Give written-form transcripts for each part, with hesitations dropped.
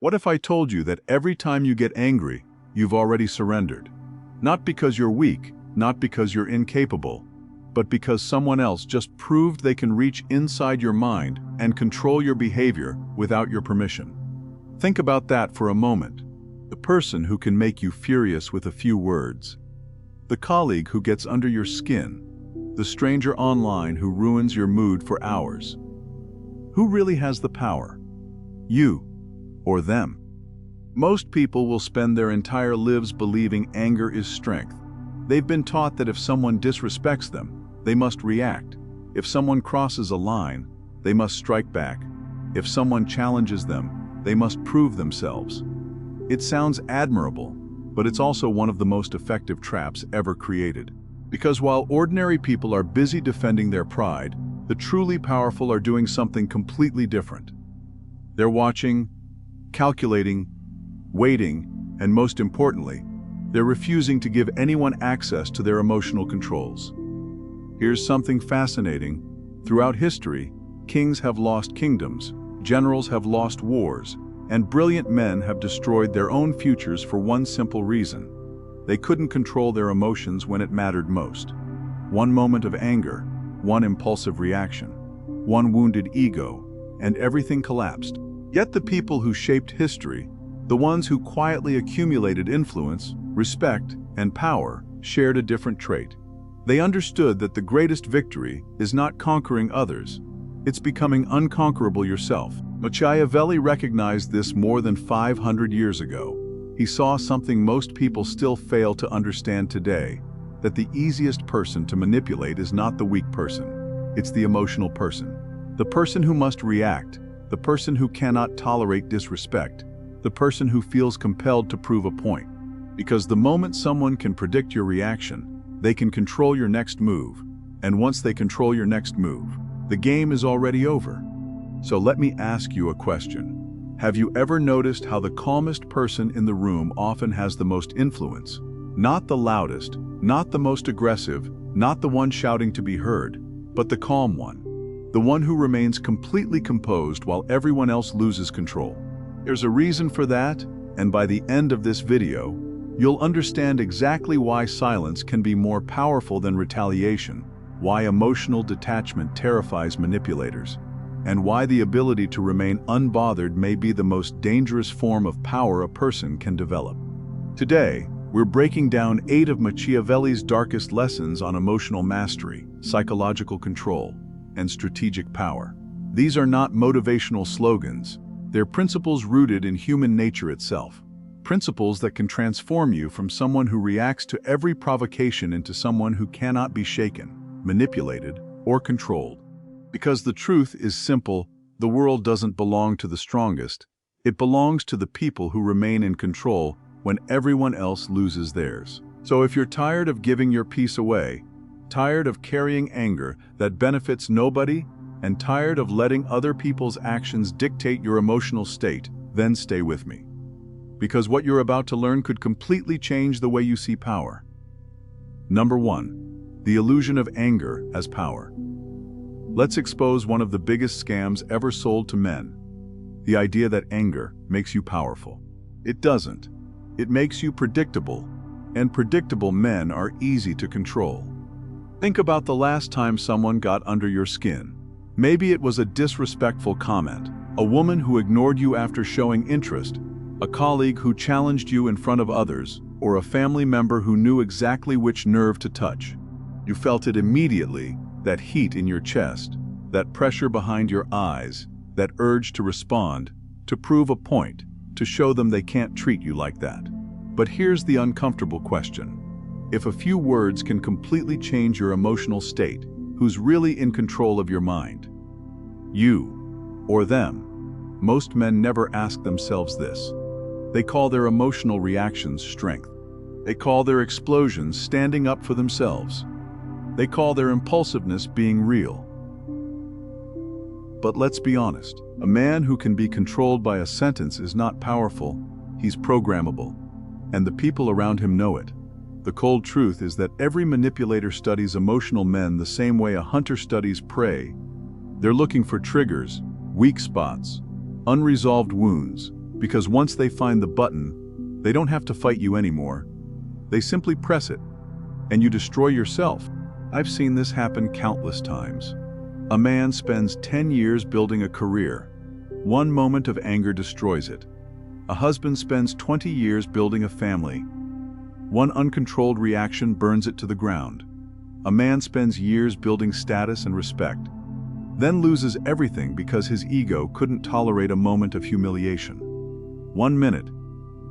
What if I told you that every time you get angry, you've already surrendered? Not because you're weak, not because you're incapable, but because someone else just proved they can reach inside your mind and control your behavior without your permission. Think about that for a moment. The person who can make you furious with a few words. The colleague who gets under your skin. The stranger online who ruins your mood for hours. Who really has the power? You or them? Most people will spend their entire lives believing anger is strength. They've been taught that if someone disrespects them, they must react. If someone crosses a line, they must strike back. If someone challenges them, they must prove themselves. It sounds admirable, but it's also one of the most effective traps ever created. Because while ordinary people are busy defending their pride, the truly powerful are doing something completely different. They're watching, calculating, waiting, and most importantly, they're refusing to give anyone access to their emotional controls. Here's something fascinating. Throughout history, kings have lost kingdoms, generals have lost wars, and brilliant men have destroyed their own futures for one simple reason. They couldn't control their emotions when it mattered most. One moment of anger, one impulsive reaction, one wounded ego, and everything collapsed. Yet the people who shaped history, the ones who quietly accumulated influence, respect, and power, shared a different trait. They understood that the greatest victory is not conquering others, it's becoming unconquerable yourself. Machiavelli recognized this more than 500 years ago. He saw something most people still fail to understand today, that the easiest person to manipulate is not the weak person, it's the emotional person. The person who must react, the person who cannot tolerate disrespect, the person who feels compelled to prove a point. Because the moment someone can predict your reaction, they can control your next move. And once they control your next move, the game is already over. So let me ask you a question. Have you ever noticed how the calmest person in the room often has the most influence? Not the loudest, not the most aggressive, not the one shouting to be heard, but the calm one. The one who remains completely composed while everyone else loses control. There's a reason for that, and by the end of this video, you'll understand exactly why silence can be more powerful than retaliation, why emotional detachment terrifies manipulators, and why the ability to remain unbothered may be the most dangerous form of power a person can develop. Today, we're breaking down 8 of Machiavelli's darkest lessons on emotional mastery, psychological control, and strategic power. These are not motivational slogans. They're principles rooted in human nature itself. Principles that can transform you from someone who reacts to every provocation into someone who cannot be shaken, manipulated, or controlled. Because the truth is simple, the world doesn't belong to the strongest. It belongs to the people who remain in control when everyone else loses theirs. So if you're tired of giving your peace away, tired of carrying anger that benefits nobody, and tired of letting other people's actions dictate your emotional state, then stay with me. Because what you're about to learn could completely change the way you see power. Number 1. The illusion of anger as power. Let's expose one of the biggest scams ever sold to men. The idea that anger makes you powerful. It doesn't. It makes you predictable, and predictable men are easy to control. Think about the last time someone got under your skin. Maybe it was a disrespectful comment, a woman who ignored you after showing interest, a colleague who challenged you in front of others, or a family member who knew exactly which nerve to touch. You felt it immediately, that heat in your chest, that pressure behind your eyes, that urge to respond, to prove a point, to show them they can't treat you like that. But here's the uncomfortable question. If a few words can completely change your emotional state, who's really in control of your mind? You or them? Most men never ask themselves this. They call their emotional reactions strength. They call their explosions standing up for themselves. They call their impulsiveness being real. But let's be honest, a man who can be controlled by a sentence is not powerful, he's programmable. And the people around him know it. The cold truth is that every manipulator studies emotional men the same way a hunter studies prey. They're looking for triggers, weak spots, unresolved wounds, Because once they find the button, they don't have to fight you anymore. They simply press it, and you destroy yourself. I've seen this happen countless times. A man spends 10 years building a career. One moment of anger destroys it. A husband spends 20 years building a family. One uncontrolled reaction burns it to the ground. A man spends years building status and respect, then loses everything because his ego couldn't tolerate a moment of humiliation. 1 minute.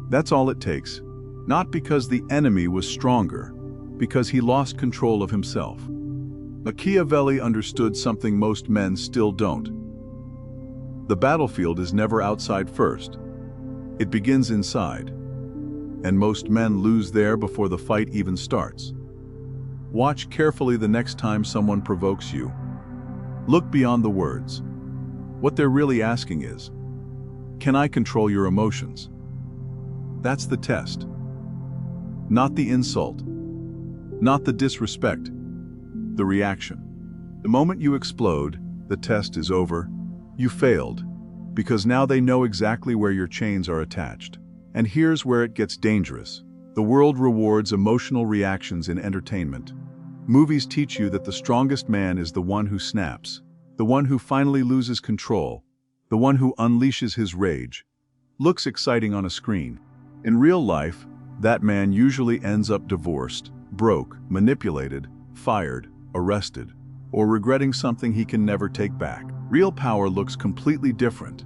That's all it takes. Not because the enemy was stronger, because he lost control of himself. Machiavelli understood something most men still don't. The battlefield is never outside first. It begins inside. And most men lose there before the fight even starts. Watch carefully the next time someone provokes you. Look beyond the words. What they're really asking is, can I control your emotions? That's the test. Not the insult. Not the disrespect. The reaction. The moment you explode, the test is over. You failed. Because now they know exactly where your chains are attached. And here's where it gets dangerous. The world rewards emotional reactions in entertainment. Movies teach you that the strongest man is the one who snaps, the one who finally loses control, the one who unleashes his rage. Looks exciting on a screen. In real life, that man usually ends up divorced, broke, manipulated, fired, arrested, or regretting something he can never take back. Real power looks completely different.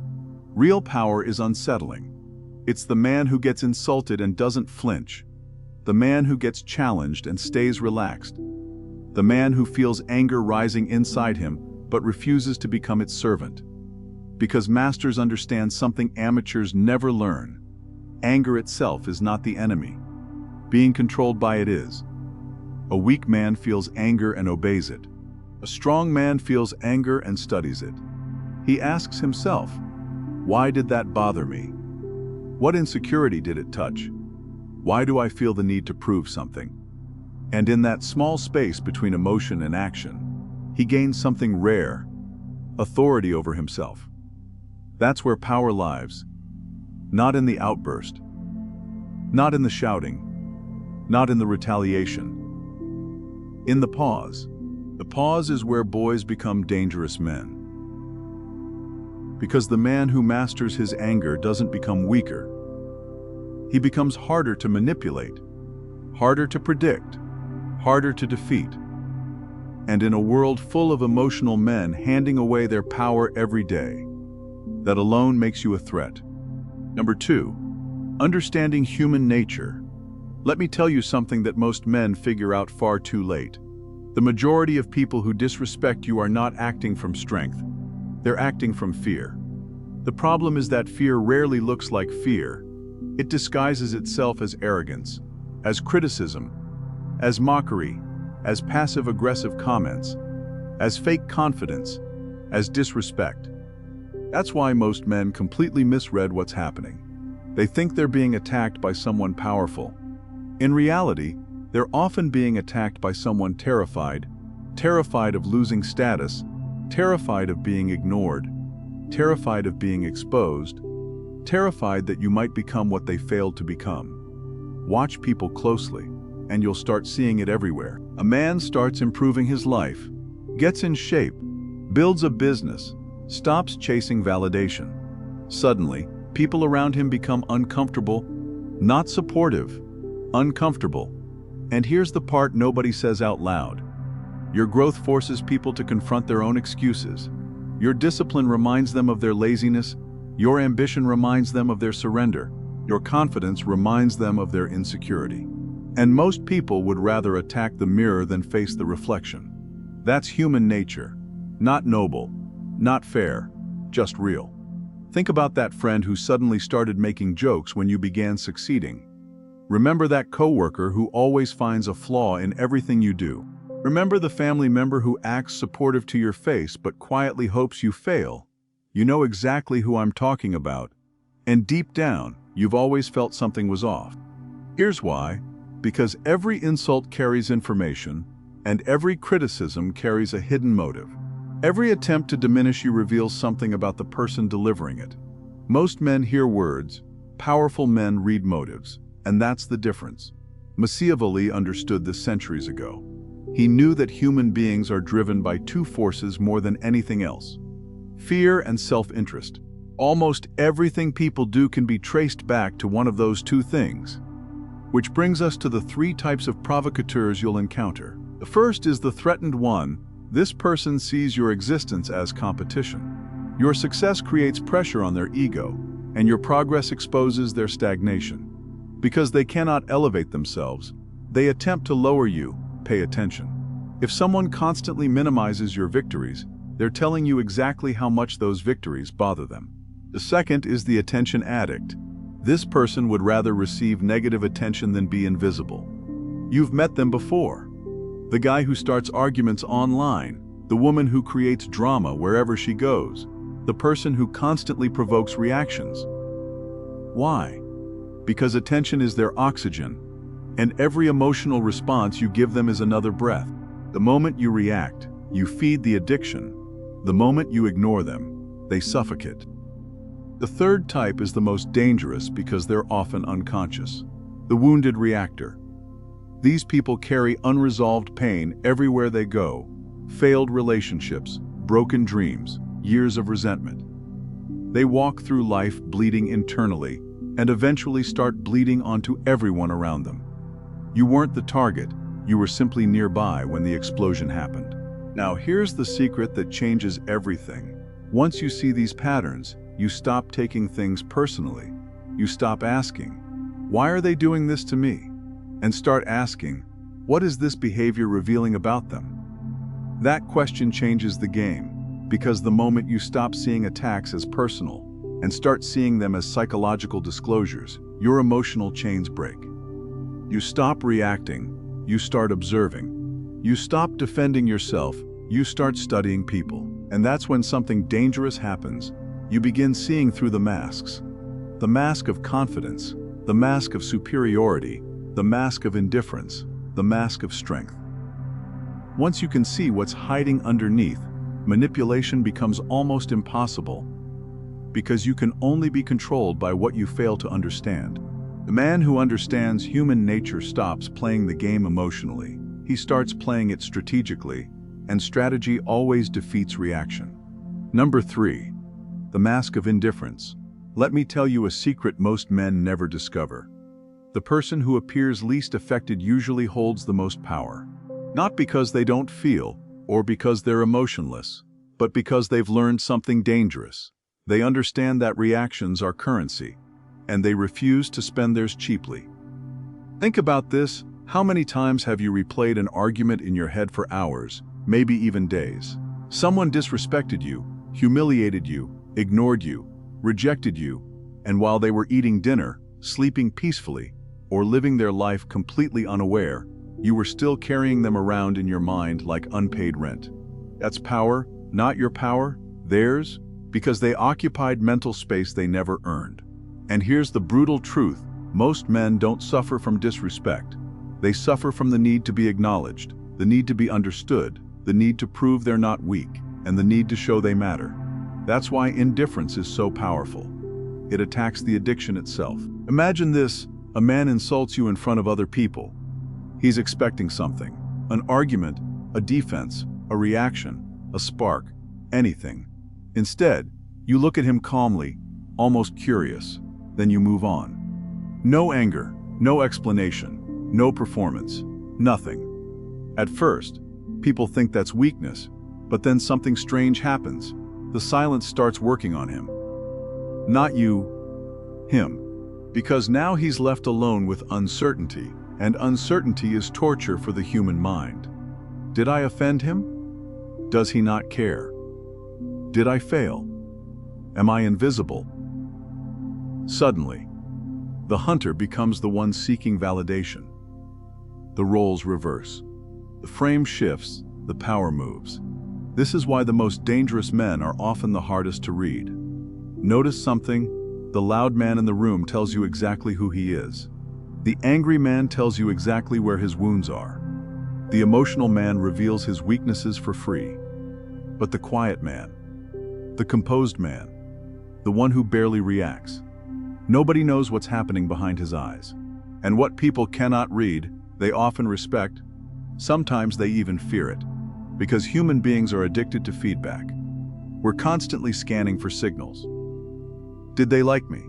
Real power is unsettling. It's the man who gets insulted and doesn't flinch. The man who gets challenged and stays relaxed. The man who feels anger rising inside him but refuses to become its servant. Because masters understand something amateurs never learn. Anger itself is not the enemy. Being controlled by it is. A weak man feels anger and obeys it. A strong man feels anger and studies it. He asks himself, why did that bother me? What insecurity did it touch? Why do I feel the need to prove something? And in that small space between emotion and action, he gains something rare, authority over himself. That's where power lies. Not in the outburst. Not in the shouting. Not in the retaliation. In the pause. The pause is where boys become dangerous men. Because the man who masters his anger doesn't become weaker. He becomes harder to manipulate, harder to predict, harder to defeat. And in a world full of emotional men handing away their power every day, that alone makes you a threat. Number 2, understanding human nature. Let me tell you something that most men figure out far too late. The majority of people who disrespect you are not acting from strength. They're acting from fear. The problem is that fear rarely looks like fear. It disguises itself as arrogance, as criticism, as mockery, as passive-aggressive comments, as fake confidence, as disrespect. That's why most men completely misread what's happening. They think they're being attacked by someone powerful. In reality, they're often being attacked by someone terrified, terrified of losing status, terrified of being ignored, terrified of being exposed, terrified that you might become what they failed to become. Watch people closely, and you'll start seeing it everywhere. A man starts improving his life, gets in shape, builds a business, stops chasing validation. Suddenly, people around him become uncomfortable, not supportive, uncomfortable. And here's the part nobody says out loud. Your growth forces people to confront their own excuses. Your discipline reminds them of their laziness. Your ambition reminds them of their surrender. Your confidence reminds them of their insecurity. And most people would rather attack the mirror than face the reflection. That's human nature. Not noble, not fair, just real. Think about that friend who suddenly started making jokes when you began succeeding. Remember that coworker who always finds a flaw in everything you do. Remember the family member who acts supportive to your face but quietly hopes you fail. You know exactly who I'm talking about. And deep down, you've always felt something was off. Here's why. Because every insult carries information, and every criticism carries a hidden motive. Every attempt to diminish you reveals something about the person delivering it. Most men hear words, powerful men read motives, and that's the difference. Machiavelli understood this centuries ago. He knew that human beings are driven by two forces more than anything else: fear and self-interest. Almost everything people do can be traced back to one of those two things. Which brings us to the three types of provocateurs you'll encounter. The first is the threatened one. This person sees your existence as competition. Your success creates pressure on their ego, and your progress exposes their stagnation. Because they cannot elevate themselves, they attempt to lower you. Pay attention. If someone constantly minimizes your victories, they're telling you exactly how much those victories bother them. The second is the attention addict. This person would rather receive negative attention than be invisible. You've met them before. The guy who starts arguments online, the woman who creates drama wherever she goes, the person who constantly provokes reactions. Why? Because attention is their oxygen, and every emotional response you give them is another breath. The moment you react, you feed the addiction. The moment you ignore them, they suffocate. The third type is the most dangerous because they're often unconscious. The wounded reactor. These people carry unresolved pain everywhere they go: failed relationships, broken dreams, years of resentment. They walk through life bleeding internally and eventually start bleeding onto everyone around them. You weren't the target, you were simply nearby when the explosion happened. Now here's the secret that changes everything. Once you see these patterns, you stop taking things personally. You stop asking, "Why are they doing this to me?" and start asking, "What is this behavior revealing about them?" That question changes the game, because the moment you stop seeing attacks as personal and start seeing them as psychological disclosures, your emotional chains break. You stop reacting, you start observing. You stop defending yourself, you start studying people. And that's when something dangerous happens. You begin seeing through the masks. The mask of confidence, the mask of superiority, the mask of indifference, the mask of strength. Once you can see what's hiding underneath, manipulation becomes almost impossible, because you can only be controlled by what you fail to understand. The man who understands human nature stops playing the game emotionally. He starts playing it strategically, and strategy always defeats reaction. Number 3. The mask of indifference. Let me tell you a secret most men never discover. The person who appears least affected usually holds the most power. Not because they don't feel, or because they're emotionless, but because they've learned something dangerous. They understand that reactions are currency, and they refuse to spend theirs cheaply. Think about this. How many times have you replayed an argument in your head for hours, maybe even days? Someone disrespected you, humiliated you, ignored you, rejected you, and while they were eating dinner, sleeping peacefully, or living their life completely unaware, you were still carrying them around in your mind like unpaid rent. That's power, not your power, theirs, because they occupied mental space they never earned. And here's the brutal truth: most men don't suffer from disrespect. They suffer from the need to be acknowledged, the need to be understood, the need to prove they're not weak, and the need to show they matter. That's why indifference is so powerful. It attacks the addiction itself. Imagine this: a man insults you in front of other people. He's expecting something: an argument, a defense, a reaction, a spark, anything. Instead, you look at him calmly, almost curious, then you move on. No anger, no explanation, no performance, nothing. At first, people think that's weakness, but then something strange happens. The silence starts working on him. Not you, him. Because now he's left alone with uncertainty, and uncertainty is torture for the human mind. Did I offend him? Does he not care? Did I fail? Am I invisible? Suddenly, the hunter becomes the one seeking validation. The roles reverse. The frame shifts, the power moves. This is why the most dangerous men are often the hardest to read. Notice something: the loud man in the room tells you exactly who he is. The angry man tells you exactly where his wounds are. The emotional man reveals his weaknesses for free. But the quiet man, the composed man, the one who barely reacts. Nobody knows what's happening behind his eyes. And what people cannot read, they often respect. Sometimes they even fear it. Because human beings are addicted to feedback. We're constantly scanning for signals. Did they like me?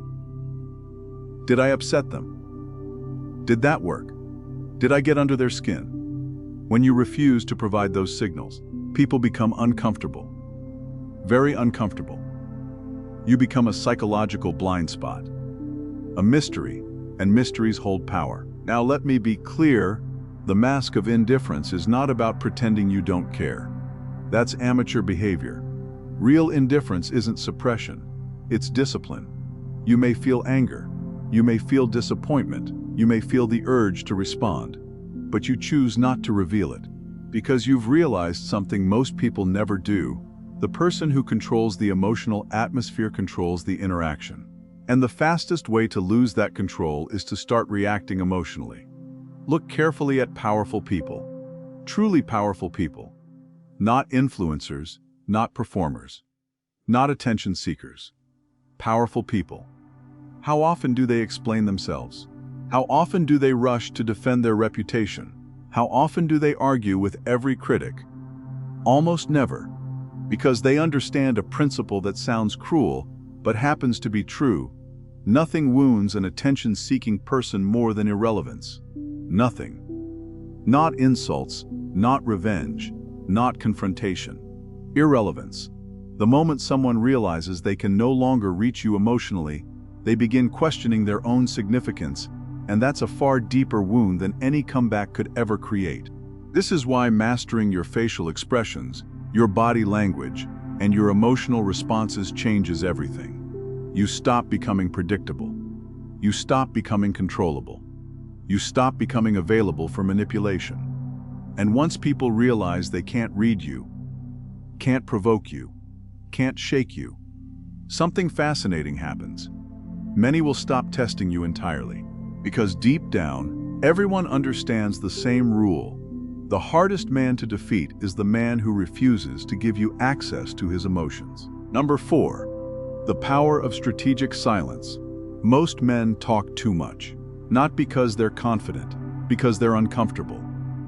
Did I upset them? Did that work? Did I get under their skin? When you refuse to provide those signals, people become uncomfortable. Very uncomfortable. You become a psychological blind spot. A mystery, and mysteries hold power. Now let me be clear, the mask of indifference is not about pretending you don't care. That's amateur behavior. Real indifference isn't suppression, it's discipline. You may feel anger, you may feel disappointment, you may feel the urge to respond, but you choose not to reveal it. Because you've realized something most people never do. The person who controls the emotional atmosphere controls the interaction. And the fastest way to lose that control is to start reacting emotionally. Look carefully at powerful people. Truly powerful people. Not influencers, not performers. Not attention seekers. Powerful people. How often do they explain themselves? How often do they rush to defend their reputation? How often do they argue with every critic? Almost never. Because they understand a principle that sounds cruel, but happens to be true. Nothing wounds an attention-seeking person more than irrelevance. Nothing. Not insults, not revenge, not confrontation. Irrelevance. The moment someone realizes they can no longer reach you emotionally, they begin questioning their own significance, and that's a far deeper wound than any comeback could ever create. This is why mastering your facial expressions, your body language, and your emotional responses changes everything. You stop becoming predictable. You stop becoming controllable. You stop becoming available for manipulation. And once people realize they can't read you, can't provoke you, can't shake you, something fascinating happens. Many will stop testing you entirely. Because deep down, everyone understands the same rule. The hardest man to defeat is the man who refuses to give you access to his emotions. Number 4, the power of strategic silence. Most men talk too much. Not because they're confident, because they're uncomfortable.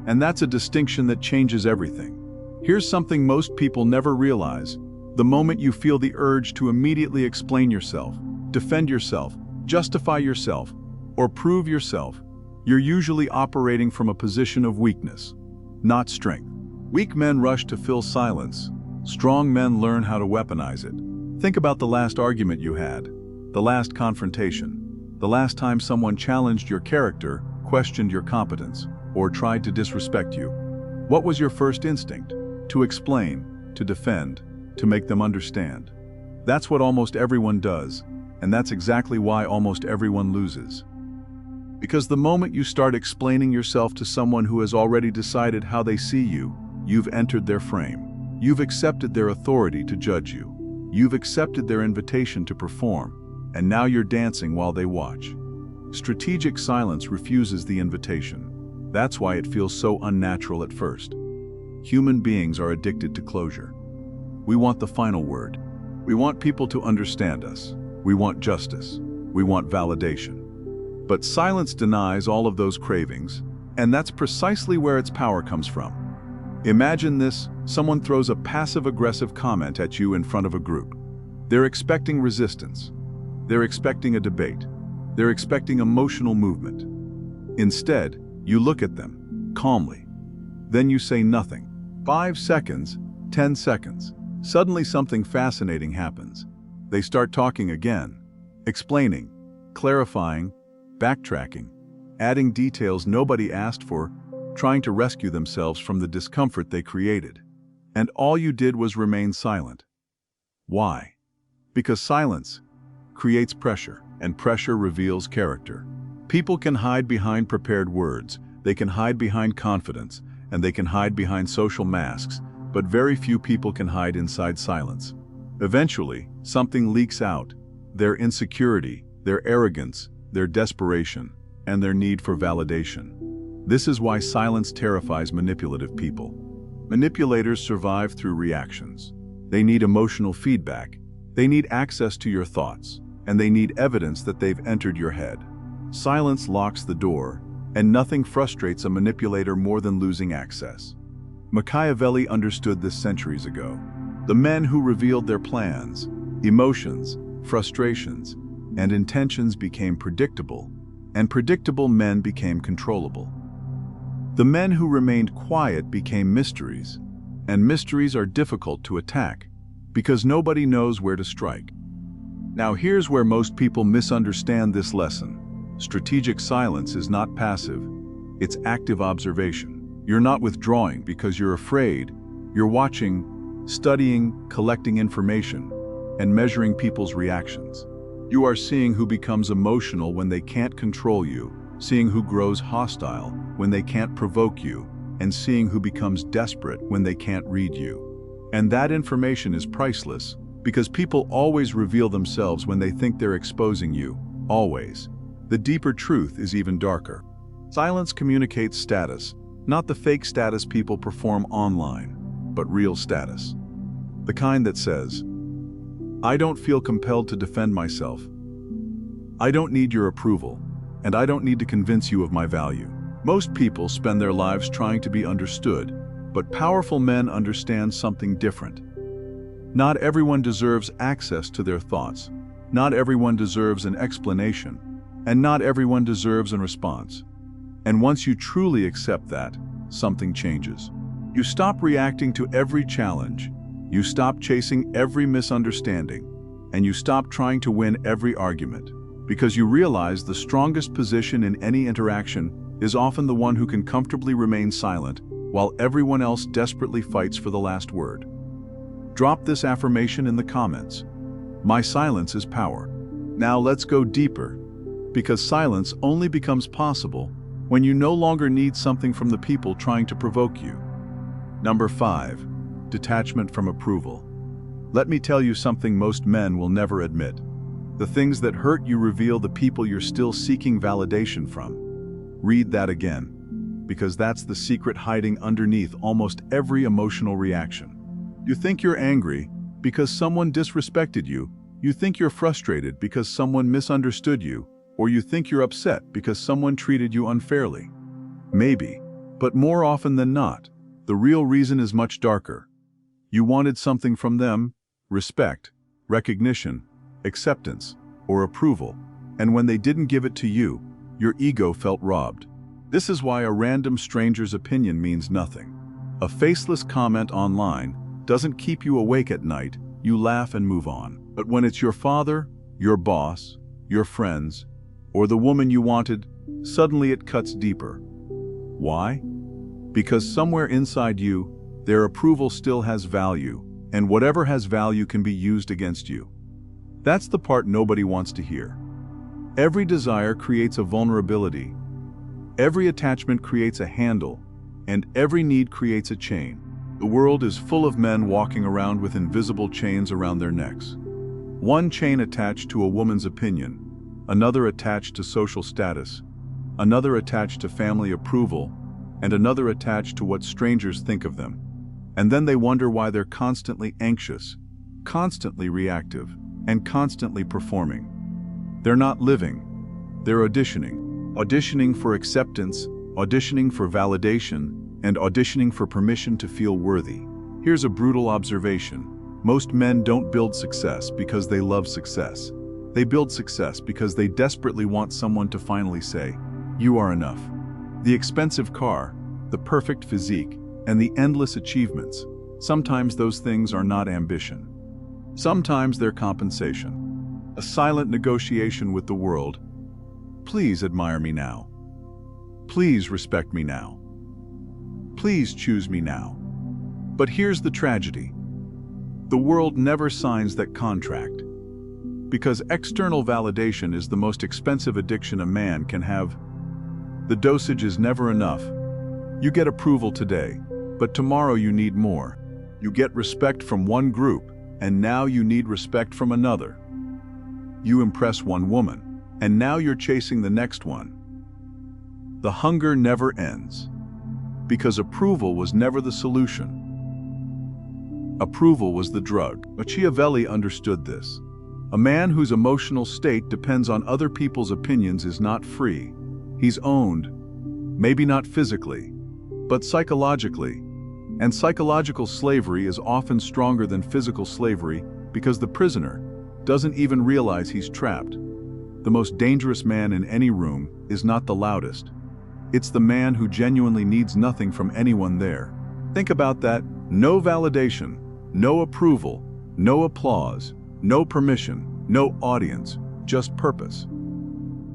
And that's a distinction that changes everything. Here's something most people never realize. The moment you feel the urge to immediately explain yourself, defend yourself, justify yourself, or prove yourself, you're usually operating from a position of weakness, not strength. Weak men rush to fill silence. Strong men learn how to weaponize it. Think about the last argument you had, the last confrontation, the last time someone challenged your character, questioned your competence, or tried to disrespect you. What was your first instinct? To explain, to defend, to make them understand. That's what almost everyone does, and that's exactly why almost everyone loses. Because the moment you start explaining yourself to someone who has already decided how they see you, you've entered their frame. You've accepted their authority to judge you. You've accepted their invitation to perform, and now you're dancing while they watch. Strategic silence refuses the invitation. That's why it feels so unnatural at first. Human beings are addicted to closure. We want the final word. We want people to understand us. We want justice. We want validation. But silence denies all of those cravings, and that's precisely where its power comes from. Imagine this: someone throws a passive-aggressive comment at you in front of a group. They're expecting resistance. They're expecting a debate. They're expecting emotional movement. Instead, you look at them, calmly. Then you say nothing. 5 seconds, 10 seconds. Suddenly something fascinating happens. They start talking again, explaining, clarifying, backtracking, adding details nobody asked for, trying to rescue themselves from the discomfort they created. And all you did was remain silent. Why? Because silence creates pressure, and pressure reveals character. People can hide behind prepared words, they can hide behind confidence, and they can hide behind social masks, but very few people can hide inside silence. Eventually, something leaks out: their insecurity, their arrogance, their desperation, and their need for validation. This is why silence terrifies manipulative people. Manipulators survive through reactions. They need emotional feedback. They need access to your thoughts, and they need evidence that they've entered your head. Silence locks the door, and nothing frustrates a manipulator more than losing access. Machiavelli understood this centuries ago. The men who revealed their plans, emotions, frustrations, and intentions became predictable, and predictable men became controllable. The men who remained quiet became mysteries, and mysteries are difficult to attack because nobody knows where to strike. Now here's where most people misunderstand this lesson. Strategic silence is not passive, it's active observation. You're not withdrawing because you're afraid. You're watching, studying, collecting information, and measuring people's reactions. You are seeing who becomes emotional when they can't control you, seeing who grows hostile when they can't provoke you, and seeing who becomes desperate when they can't read you. And that information is priceless, because people always reveal themselves when they think they're exposing you, always. The deeper truth is even darker. Silence communicates status, not the fake status people perform online, but real status. The kind that says, I don't feel compelled to defend myself. I don't need your approval, and I don't need to convince you of my value. Most people spend their lives trying to be understood, but powerful men understand something different. Not everyone deserves access to their thoughts. Not everyone deserves an explanation, and not everyone deserves a response. And once you truly accept that, something changes. You stop reacting to every challenge. You stop chasing every misunderstanding, and you stop trying to win every argument, because you realize the strongest position in any interaction is often the one who can comfortably remain silent while everyone else desperately fights for the last word. Drop this affirmation in the comments. My silence is power. Now let's go deeper, because silence only becomes possible when you no longer need something from the people trying to provoke you. Number 5. Detachment from approval. Let me tell you something most men will never admit. The things that hurt you reveal the people you're still seeking validation from. Read that again, because that's the secret hiding underneath almost every emotional reaction. You think you're angry because someone disrespected you. You think you're frustrated because someone misunderstood you, or you think you're upset because someone treated you unfairly. Maybe, but more often than not, the real reason is much darker. You wanted something from them, respect, recognition, acceptance, or approval, and when they didn't give it to you, your ego felt robbed. This is why a random stranger's opinion means nothing. A faceless comment online doesn't keep you awake at night. You laugh and move on. But when it's your father, your boss, your friends, or the woman you wanted, suddenly it cuts deeper. Why? Because somewhere inside you, their approval still has value, and whatever has value can be used against you. That's the part nobody wants to hear. Every desire creates a vulnerability. Every attachment creates a handle, and every need creates a chain. The world is full of men walking around with invisible chains around their necks. One chain attached to a woman's opinion, another attached to social status, another attached to family approval, and another attached to what strangers think of them. And then they wonder why they're constantly anxious, constantly reactive, and constantly performing. They're not living, they're auditioning. Auditioning for acceptance, auditioning for validation, and auditioning for permission to feel worthy. Here's a brutal observation. Most men don't build success because they love success. They build success because they desperately want someone to finally say, "You are enough." The expensive car, the perfect physique, and the endless achievements, sometimes those things are not ambition. Sometimes they're compensation. A silent negotiation with the world. Please admire me now. Please respect me now. Please choose me now. But here's the tragedy. The world never signs that contract. Because external validation is the most expensive addiction a man can have. The dosage is never enough. You get approval today, but tomorrow you need more. You get respect from one group, and now you need respect from another. You impress one woman, and now you're chasing the next one. The hunger never ends, because approval was never the solution. Approval was the drug. Machiavelli understood this. A man whose emotional state depends on other people's opinions is not free. He's owned, maybe not physically, but psychologically. And psychological slavery is often stronger than physical slavery because the prisoner doesn't even realize he's trapped. The most dangerous man in any room is not the loudest. It's the man who genuinely needs nothing from anyone there. Think about that. No validation, no approval, no applause, no permission, no audience, just purpose.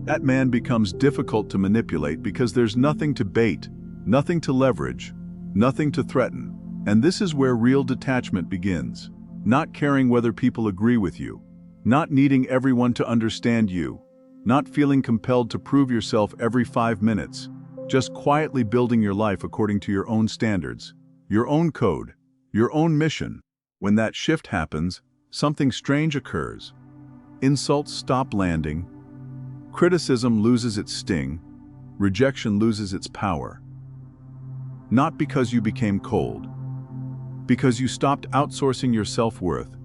That man becomes difficult to manipulate because there's nothing to bait, nothing to leverage, nothing to threaten. And this is where real detachment begins. Not caring whether people agree with you, not needing everyone to understand you, not feeling compelled to prove yourself every 5 minutes, just quietly building your life according to your own standards, your own code, your own mission. When that shift happens, something strange occurs. Insults stop landing, criticism loses its sting, rejection loses its power. Not because you became cold, because you stopped outsourcing your self-worth.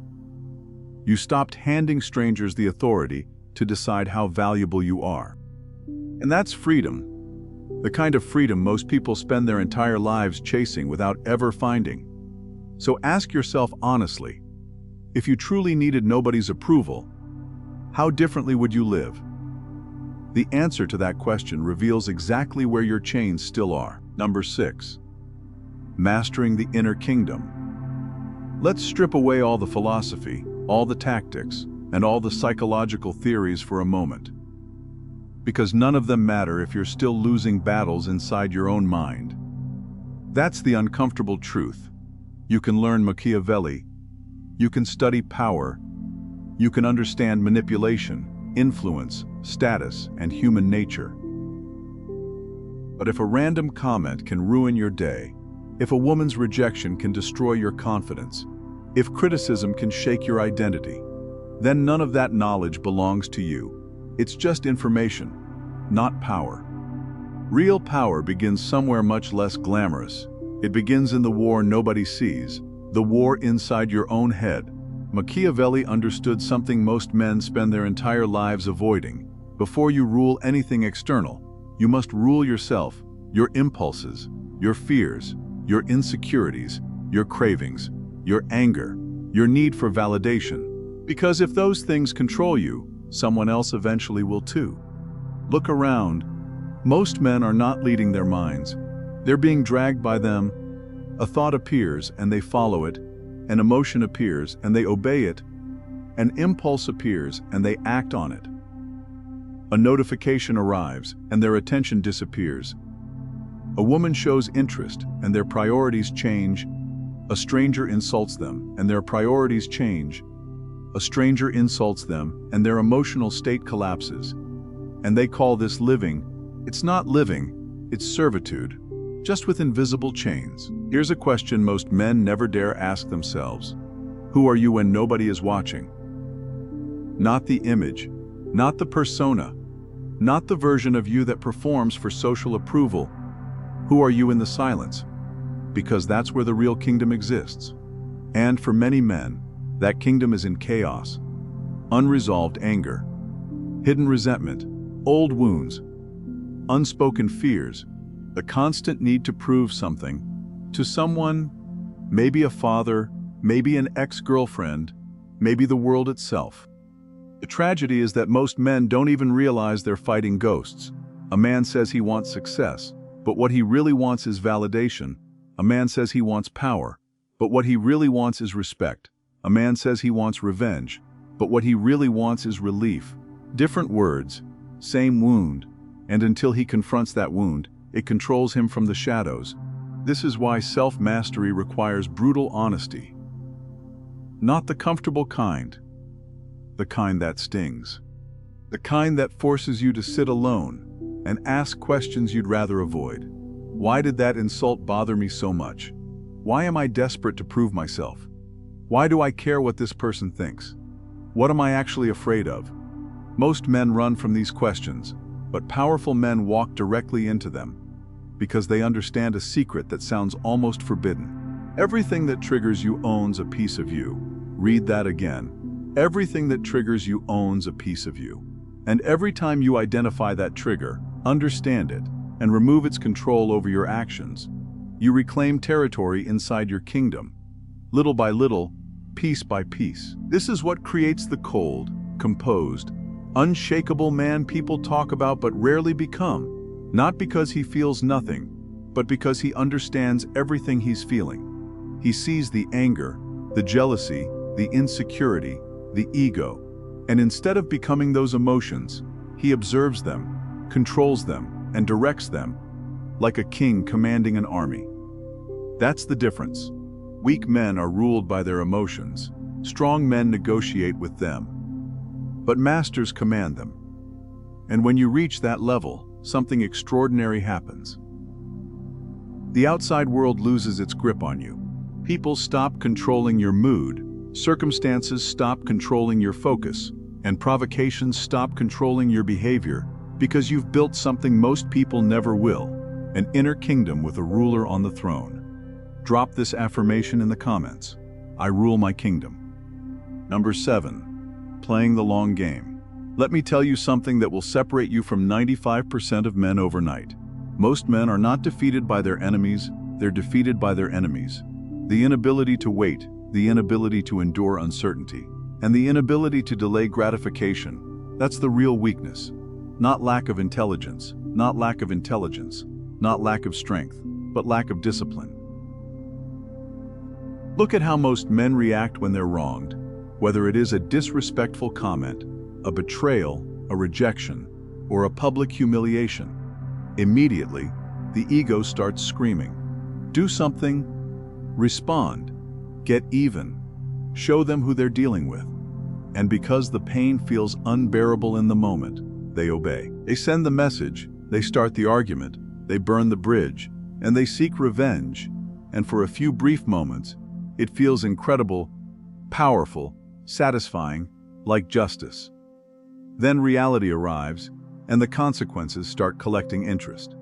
You stopped handing strangers the authority to decide how valuable you are. And that's freedom. The kind of freedom most people spend their entire lives chasing without ever finding. So ask yourself honestly, if you truly needed nobody's approval, how differently would you live? The answer to that question reveals exactly where your chains still are. Number 6. Mastering the inner kingdom. Let's strip away all the philosophy, all the tactics, and all the psychological theories for a moment. Because none of them matter if you're still losing battles inside your own mind. That's the uncomfortable truth. You can learn Machiavelli, you can study power, you can understand manipulation, influence, status, and human nature. But if a random comment can ruin your day, if a woman's rejection can destroy your confidence, if criticism can shake your identity, then none of that knowledge belongs to you. It's just information, not power. Real power begins somewhere much less glamorous. It begins in the war nobody sees, the war inside your own head. Machiavelli understood something most men spend their entire lives avoiding. Before you rule anything external, you must rule yourself, your impulses, your fears, your insecurities, your cravings, your anger, your need for validation. Because if those things control you, someone else eventually will too. Look around. Most men are not leading their minds. They're being dragged by them. A thought appears and they follow it. An emotion appears and they obey it. An impulse appears and they act on it. A notification arrives and their attention disappears. A woman shows interest and their priorities change. A stranger insults them and their priorities change. A stranger insults them and their emotional state collapses. And they call this living. It's not living, it's servitude, just with invisible chains. Here's a question most men never dare ask themselves. Who are you when nobody is watching? Not the image, not the persona, not the version of you that performs for social approval. Who are you in the silence? Because that's where the real kingdom exists. And for many men, that kingdom is in chaos, unresolved anger, hidden resentment, old wounds, unspoken fears, the constant need to prove something to someone, maybe a father, maybe an ex-girlfriend, maybe the world itself. The tragedy is that most men don't even realize they're fighting ghosts. A man says he wants success, but what he really wants is validation. A man says he wants power, but what he really wants is respect. A man says he wants revenge, but what he really wants is relief. Different words, same wound, and until he confronts that wound, it controls him from the shadows. This is why self-mastery requires brutal honesty. Not the comfortable kind, the kind that stings. The kind that forces you to sit alone and ask questions you'd rather avoid. Why did that insult bother me so much? Why am I desperate to prove myself? Why do I care what this person thinks? What am I actually afraid of? Most men run from these questions, but powerful men walk directly into them because they understand a secret that sounds almost forbidden. Everything that triggers you owns a piece of you. Read that again. Everything that triggers you owns a piece of you. And every time you identify that trigger, understand it, and remove its control over your actions, you reclaim territory inside your kingdom. Little by little, piece by piece. This is what creates the cold, composed, unshakable man people talk about but rarely become. Not because he feels nothing, but because he understands everything he's feeling. He sees the anger, the jealousy, the insecurity, the ego, and instead of becoming those emotions, he observes them, controls them, and directs them, like a king commanding an army. That's the difference. Weak men are ruled by their emotions. Strong men negotiate with them. But masters command them. And when you reach that level, something extraordinary happens. The outside world loses its grip on you. People stop controlling your mood, circumstances stop controlling your focus, and provocations stop controlling your behavior because you've built something most people never will, an inner kingdom with a ruler on the throne. Drop this affirmation in the comments. I rule my kingdom. Number 7, playing the long game. Let me tell you something that will separate you from 95% of men overnight. Most men are not defeated by their enemies, they're defeated by their enemies. The inability to wait, the inability to endure uncertainty, and the inability to delay gratification, that's the real weakness. Not lack of intelligence, not lack of intelligence, not lack of strength, but lack of discipline. Look at how most men react when they're wronged, whether it is a disrespectful comment, a betrayal, a rejection, or a public humiliation. Immediately, the ego starts screaming. Do something, respond, get even, show them who they're dealing with. And because the pain feels unbearable in the moment, they obey. They send the message, they start the argument, they burn the bridge, and they seek revenge. And for a few brief moments, it feels incredible, powerful, satisfying, like justice. Then reality arrives, and the consequences start collecting interest.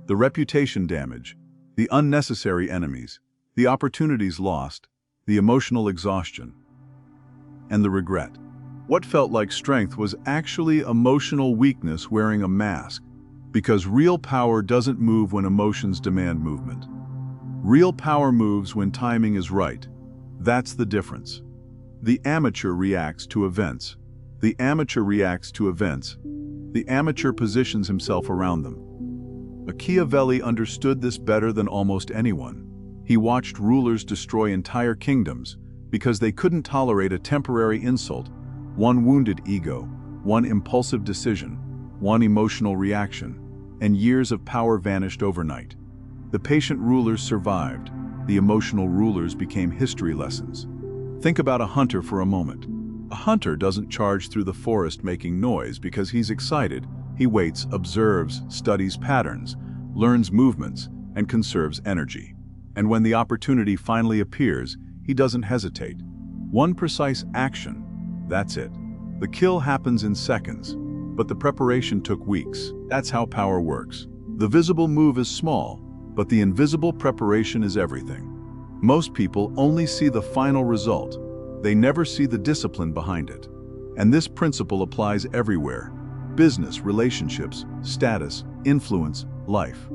The reputation damage, the unnecessary enemies, the opportunities lost, the emotional exhaustion, and the regret. What felt like strength was actually emotional weakness wearing a mask, because real power doesn't move when emotions demand movement. Real power moves when timing is right. That's the difference. The amateur reacts to events. The amateur reacts to events. The amateur positions himself around them. Machiavelli understood this better than almost anyone. He watched rulers destroy entire kingdoms because they couldn't tolerate a temporary insult, one wounded ego, one impulsive decision, one emotional reaction, and years of power vanished overnight. The patient rulers survived. The emotional rulers became history lessons. Think about a hunter for a moment. A hunter doesn't charge through the forest making noise because he's excited. He waits, observes, studies patterns, learns movements, and conserves energy. And when the opportunity finally appears, he doesn't hesitate. One precise action, that's it. The kill happens in seconds, but the preparation took weeks. That's how power works. The visible move is small, but the invisible preparation is everything. Most people only see the final result. They never see the discipline behind it. And this principle applies everywhere. Business, relationships, status, influence, life.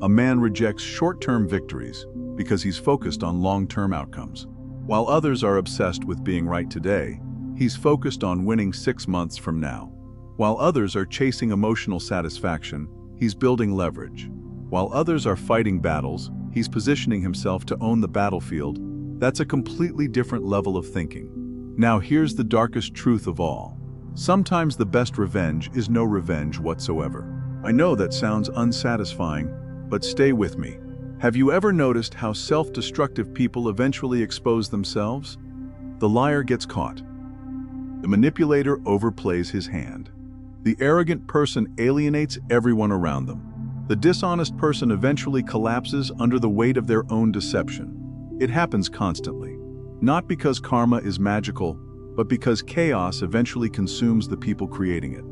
A man rejects short-term victories because he's focused on long-term outcomes. While others are obsessed with being right today, he's focused on winning 6 months from now. While others are chasing emotional satisfaction, he's building leverage. While others are fighting battles, he's positioning himself to own the battlefield. That's a completely different level of thinking. Now here's the darkest truth of all. Sometimes the best revenge is no revenge whatsoever. I know that sounds unsatisfying, but stay with me. Have you ever noticed how self-destructive people eventually expose themselves? The liar gets caught. The manipulator overplays his hand. The arrogant person alienates everyone around them. The dishonest person eventually collapses under the weight of their own deception. It happens constantly. Not because karma is magical, but because chaos eventually consumes the people creating it.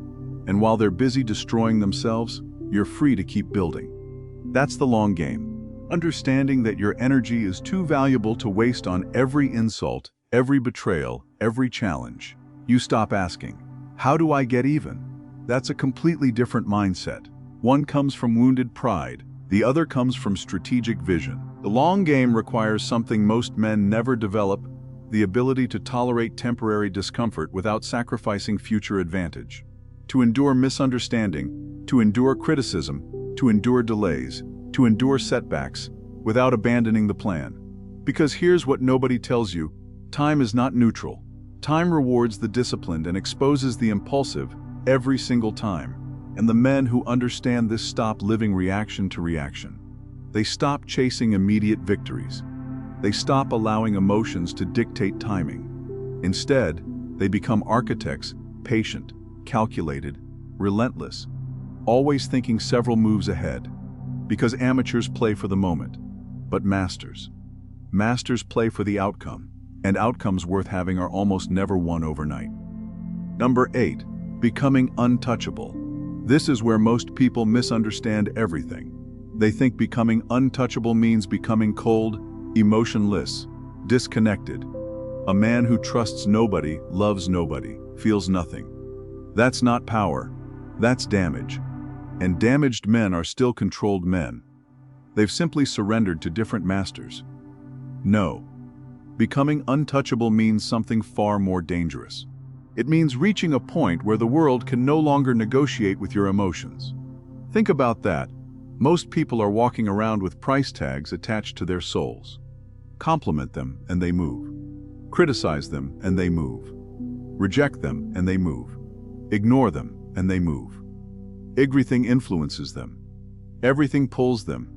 And while they're busy destroying themselves, you're free to keep building. That's the long game. Understanding that your energy is too valuable to waste on every insult, every betrayal, every challenge. You stop asking, "How do I get even?" That's a completely different mindset. One comes from wounded pride, the other comes from strategic vision. The long game requires something most men never develop: the ability to tolerate temporary discomfort without sacrificing future advantage. To endure misunderstanding, to endure criticism, to endure delays, to endure setbacks, without abandoning the plan. Because here's what nobody tells you: time is not neutral. Time rewards the disciplined and exposes the impulsive every single time. And the men who understand this stop living reaction to reaction. They stop chasing immediate victories. They stop allowing emotions to dictate timing. Instead, they become architects, patient, calculated, relentless, always thinking several moves ahead. Because amateurs play for the moment, but masters play for the outcome, and outcomes worth having are almost never won overnight. Number 8, becoming untouchable. This is where most people misunderstand everything. They think becoming untouchable means becoming cold, emotionless, disconnected. A man who trusts nobody, loves nobody, feels nothing. That's not power, that's damage. And damaged men are still controlled men. They've simply surrendered to different masters. No. Becoming untouchable means something far more dangerous. It means reaching a point where the world can no longer negotiate with your emotions. Think about that. Most people are walking around with price tags attached to their souls. Compliment them and they move. Criticize them and they move. Reject them and they move. Ignore them and they move. Everything influences them. Everything pulls them.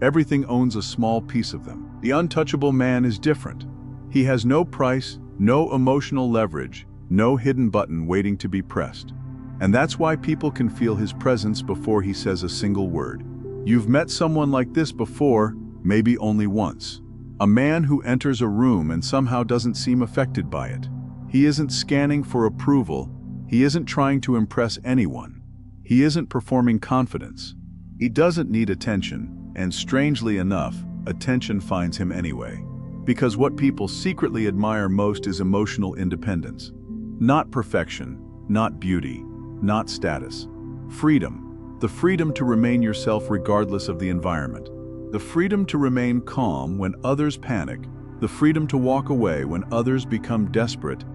Everything owns a small piece of them. The untouchable man is different. He has no price, no emotional leverage, no hidden button waiting to be pressed. And that's why people can feel his presence before he says a single word. You've met someone like this before, maybe only once. A man who enters a room and somehow doesn't seem affected by it. He isn't scanning for approval. He isn't trying to impress anyone. He isn't performing confidence. He doesn't need attention, and strangely enough, attention finds him anyway. Because what people secretly admire most is emotional independence. Not perfection, not beauty, not status. Freedom. The freedom to remain yourself regardless of the environment. The freedom to remain calm when others panic. The freedom to walk away when others become desperate.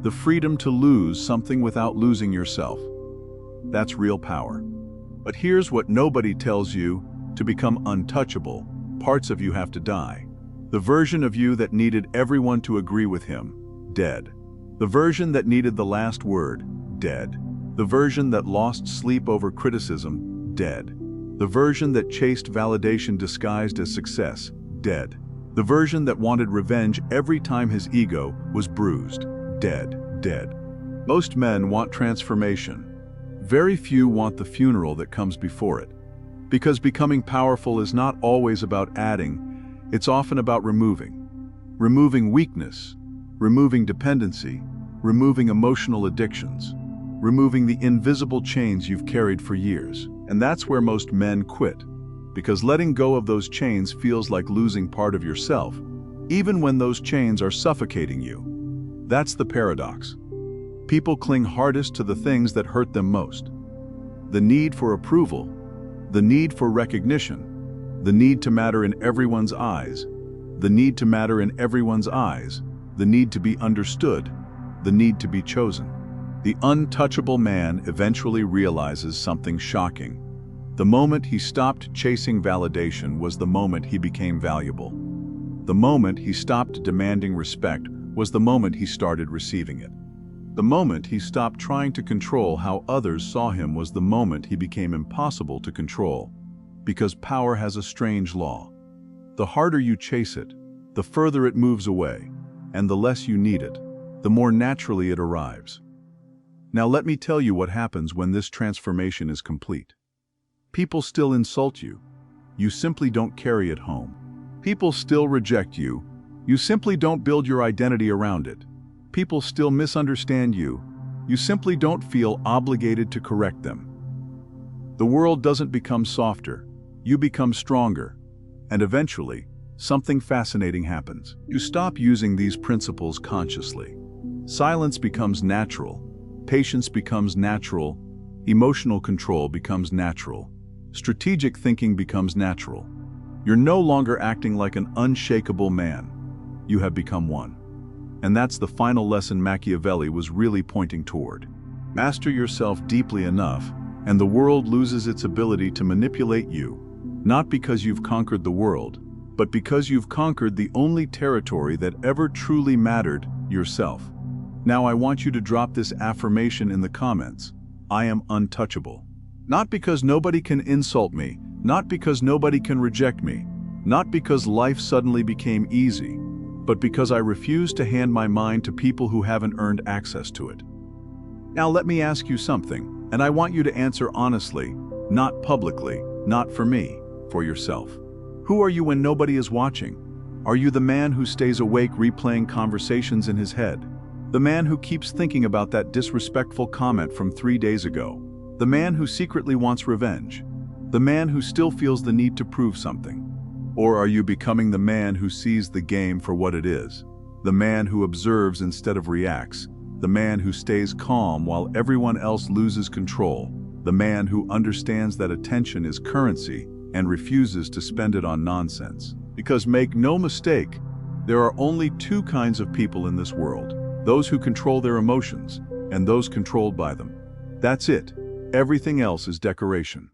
The freedom to lose something without losing yourself. That's real power. But here's what nobody tells you: to become untouchable, parts of you have to die. The version of you that needed everyone to agree with him, dead. The version that needed the last word, dead. The version that lost sleep over criticism, dead. The version that chased validation disguised as success, dead. The version that wanted revenge every time his ego was bruised, dead. Most men want transformation. Very few want the funeral that comes before it. Because becoming powerful is not always about adding, it's often about removing. Removing weakness, removing dependency, removing emotional addictions, removing the invisible chains you've carried for years. And that's where most men quit. Because letting go of those chains feels like losing part of yourself, even when those chains are suffocating you. That's the paradox. People cling hardest to the things that hurt them most. The need for approval, the need for recognition, the need to matter in everyone's eyes, the need to matter in everyone's eyes, the need to be understood, the need to be chosen. The untouchable man eventually realizes something shocking. The moment he stopped chasing validation was the moment he became valuable. The moment he stopped demanding respect was the moment he started receiving it. The moment he stopped trying to control how others saw him was the moment he became impossible to control. Because power has a strange law. The harder you chase it, the further it moves away, and the less you need it, the more naturally it arrives. Now let me tell you what happens when this transformation is complete. People still insult you. You simply don't carry it home. People still reject you. You simply don't build your identity around it. People still misunderstand you. You simply don't feel obligated to correct them. The world doesn't become softer. You become stronger. And eventually, something fascinating happens. You stop using these principles consciously. Silence becomes natural. Patience becomes natural. Emotional control becomes natural. Strategic thinking becomes natural. You're no longer acting like an unshakable man. You have become one. And that's the final lesson Machiavelli was really pointing toward. Master yourself deeply enough, and the world loses its ability to manipulate you, not because you've conquered the world, but because you've conquered the only territory that ever truly mattered, yourself. Now I want you to drop this affirmation in the comments. I am untouchable. Not because nobody can insult me, not because nobody can reject me, not because life suddenly became easy, but because I refuse to hand my mind to people who haven't earned access to it. Now let me ask you something, and I want you to answer honestly, not publicly, not for me, for yourself. Who are you when nobody is watching? Are you the man who stays awake replaying conversations in his head? The man who keeps thinking about that disrespectful comment from 3 days ago? The man who secretly wants revenge? The man who still feels the need to prove something? Or are you becoming the man who sees the game for what it is? The man who observes instead of reacts? The man who stays calm while everyone else loses control? The man who understands that attention is currency and refuses to spend it on nonsense? Because make no mistake, there are only two kinds of people in this world: those who control their emotions and those controlled by them. That's it. Everything else is decoration.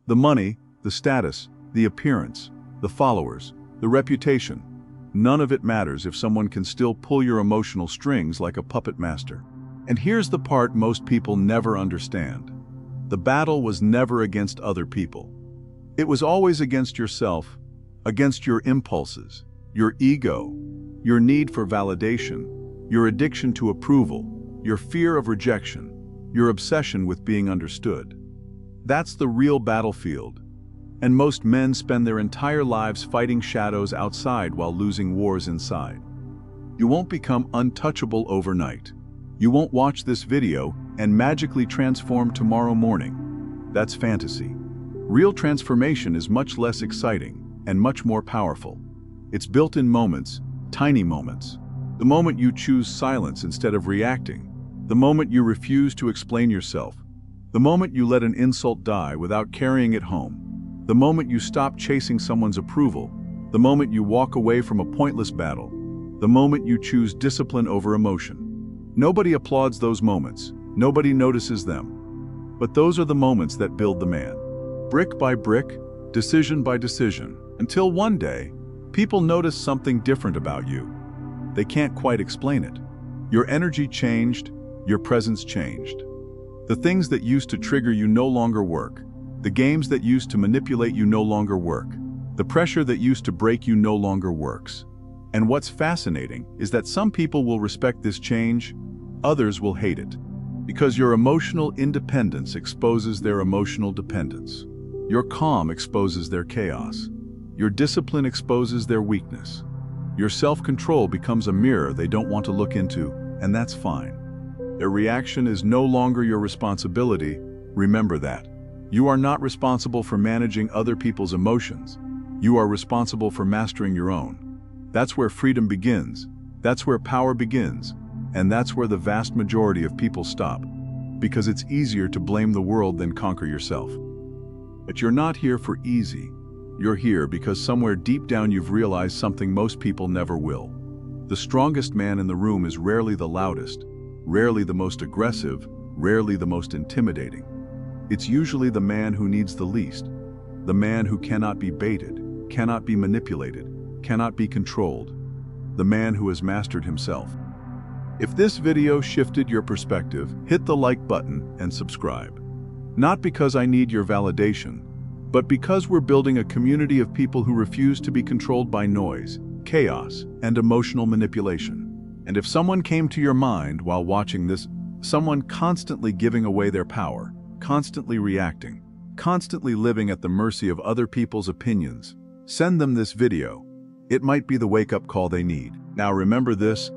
The money, the status, the appearance, the followers, the reputation. None of it matters if someone can still pull your emotional strings like a puppet master. And here's the part most people never understand. The battle was never against other people. It was always against yourself, against your impulses, your ego, your need for validation, your addiction to approval, your fear of rejection, your obsession with being understood. That's the real battlefield. And most men spend their entire lives fighting shadows outside while losing wars inside. You won't become untouchable overnight. You won't watch this video and magically transform tomorrow morning. That's fantasy. Real transformation is much less exciting and much more powerful. It's built in moments, tiny moments. The moment you choose silence instead of reacting. The moment you refuse to explain yourself. The moment you let an insult die without carrying it home. The moment you stop chasing someone's approval. The moment you walk away from a pointless battle. The moment you choose discipline over emotion. Nobody applauds those moments. Nobody notices them. But those are the moments that build the man. Brick by brick, decision by decision, until one day, people notice something different about you. They can't quite explain it. Your energy changed, your presence changed. The things that used to trigger you no longer work. The games that used to manipulate you no longer work. The pressure that used to break you no longer works. And what's fascinating is that some people will respect this change, others will hate it. Because your emotional independence exposes their emotional dependence. Your calm exposes their chaos. Your discipline exposes their weakness. Your self-control becomes a mirror they don't want to look into, and that's fine. Their reaction is no longer your responsibility. Remember that. You are not responsible for managing other people's emotions. You are responsible for mastering your own. That's where freedom begins. That's where power begins. And that's where the vast majority of people stop. Because it's easier to blame the world than conquer yourself. But you're not here for easy. You're here because somewhere deep down you've realized something most people never will. The strongest man in the room is rarely the loudest, rarely the most aggressive, rarely the most intimidating. It's usually the man who needs the least, the man who cannot be baited, cannot be manipulated, cannot be controlled, the man who has mastered himself. If this video shifted your perspective, hit the like button and subscribe. Not because I need your validation, but because we're building a community of people who refuse to be controlled by noise, chaos, and emotional manipulation. And if someone came to your mind while watching this, someone constantly giving away their power, constantly reacting, constantly living at the mercy of other people's opinions, send them this video. It might be the wake-up call they need. Now remember this,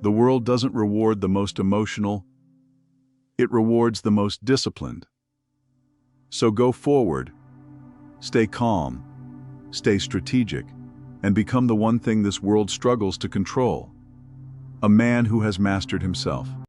the world doesn't reward the most emotional, it rewards the most disciplined. So go forward, stay calm, stay strategic, and become the one thing this world struggles to control: a man who has mastered himself.